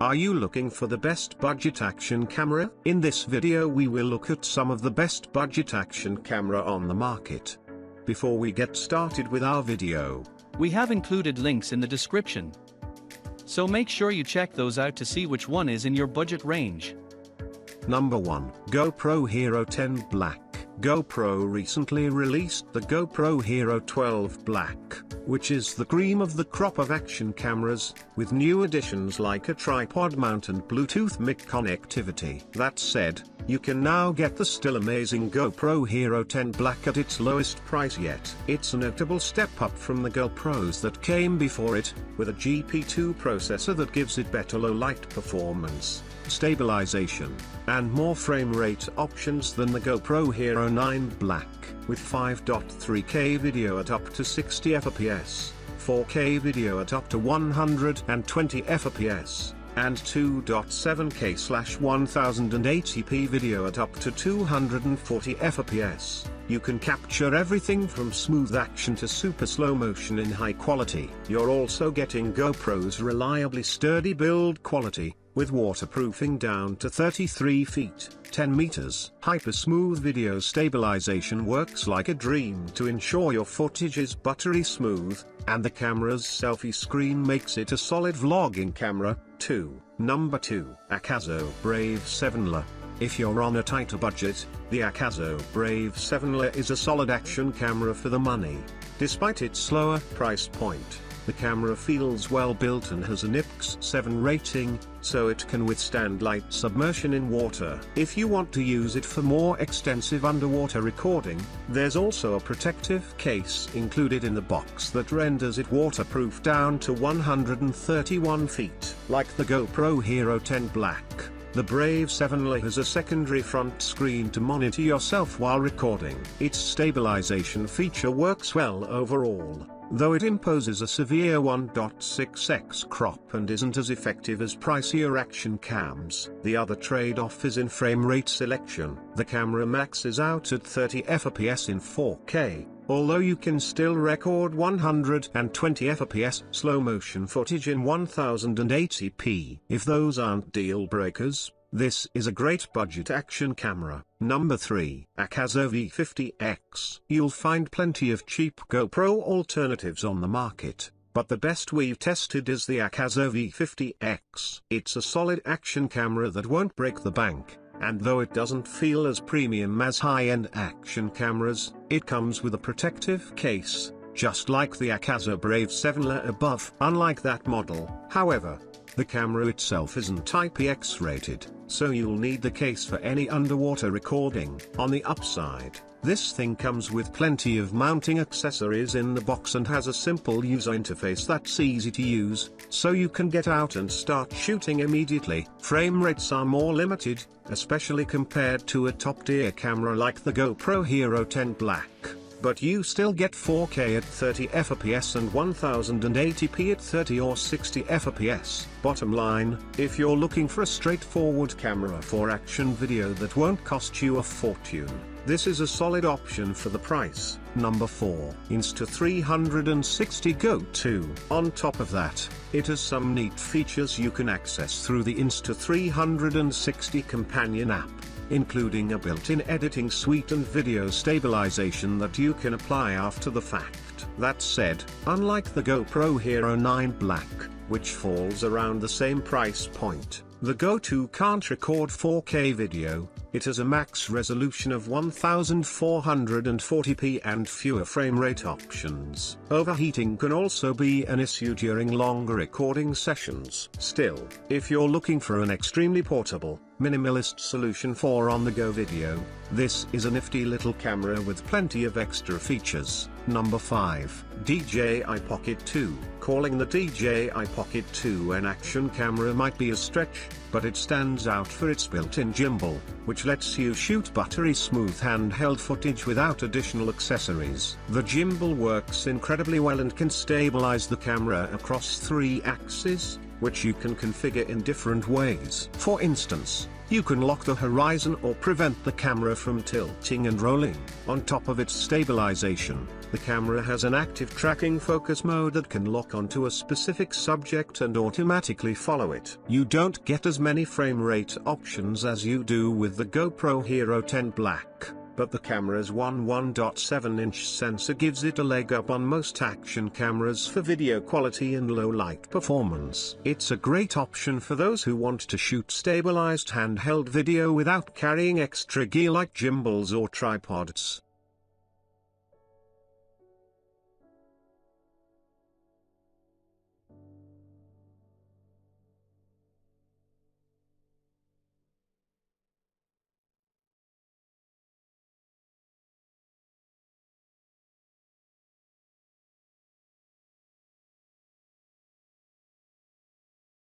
Are you looking for the best budget action camera? In this video we will look at some of the best budget action camera on the market. Before we get started with our video, we have included links in the description, so make sure you check those out to see which one is in your budget range. Number 1. GoPro Hero 10 Black. GoPro recently released the GoPro Hero 12 Black, which is the cream of the crop of action cameras, with new additions like a tripod mount and Bluetooth mic connectivity. That said, you can now get the still amazing GoPro Hero 10 Black at its lowest price yet. It's a notable step up from the GoPros that came before it, with a GP2 processor that gives it better low light performance, stabilization, and more frame rate options than the GoPro Hero 9 Black, with 5.3K video at up to 60 fps, 4K video at up to 120 fps, and 2.7K/1080p video at up to 240 fps. You can capture everything from smooth action to super slow motion in high quality. You're also getting GoPro's reliably sturdy build quality, with waterproofing down to 33 feet, 10 meters. Hyper smooth video stabilization works like a dream to ensure your footage is buttery smooth, and the camera's selfie screen makes it a solid vlogging camera, too. Number 2. AKASO Brave 7L. If you're on a tighter budget, the AKASO Brave 7L is a solid action camera for the money. Despite its lower price point, the camera feels well built and has an IPX7 rating, so it can withstand light submersion in water. If you want to use it for more extensive underwater recording, there's also a protective case included in the box that renders it waterproof down to 131 feet. Like the GoPro Hero 10 Black, the Brave 7L has a secondary front screen to monitor yourself while recording. Its stabilization feature works well overall, though it imposes a severe 1.6x crop and isn't as effective as pricier action cams. The other trade-off is in frame rate selection. The camera maxes out at 30 fps in 4K, although you can still record 120 fps slow motion footage in 1080p. If those aren't deal breakers, this is a great budget action camera. Number 3. AKASO V50X. You'll find plenty of cheap GoPro alternatives on the market, but the best we've tested is the AKASO V50X. It's a solid action camera that won't break the bank, and though it doesn't feel as premium as high-end action cameras, it comes with a protective case, just like the AKASO Brave 7L above. Unlike that model, however, the camera itself isn't IPX rated, so you'll need the case for any underwater recording. On the upside, this thing comes with plenty of mounting accessories in the box and has a simple user interface that's easy to use, so you can get out and start shooting immediately. Frame rates are more limited, especially compared to a top-tier camera like the GoPro Hero 10 Black, but you still get 4K at 30 fps and 1080p at 30 or 60 fps. Bottom line, if you're looking for a straightforward camera for action video that won't cost you a fortune, this is a solid option for the price. Number 4. Insta360 GO 2. On top of that, it has some neat features you can access through the Insta360 companion app, including a built-in editing suite and video stabilization that you can apply after the fact. That said, unlike the GoPro Hero 9 Black, which falls around the same price point, the GO 2 can't record 4K video. It has a max resolution of 1440p and fewer frame rate options. Overheating can also be an issue during longer recording sessions. Still, if you're looking for an extremely portable, minimalist solution for on-the-go video, this is a nifty little camera with plenty of extra features. Number 5. DJI Pocket 2. Calling the DJI Pocket 2 an action camera might be a stretch, but it stands out for its built-in gimbal, which lets you shoot buttery smooth handheld footage without additional accessories. The gimbal works incredibly well and can stabilize the camera across 3 axes, which you can configure in different ways. For instance, You can lock the horizon or prevent the camera from tilting and rolling. On top of its stabilization, the camera has an active tracking focus mode that can lock onto a specific subject and automatically follow it. You don't get as many frame rate options as you do with the GoPro Hero 10 Black, but the camera's 1.7-inch sensor gives it a leg up on most action cameras for video quality and low light performance. It's a great option for those who want to shoot stabilized handheld video without carrying extra gear like gimbals or tripods.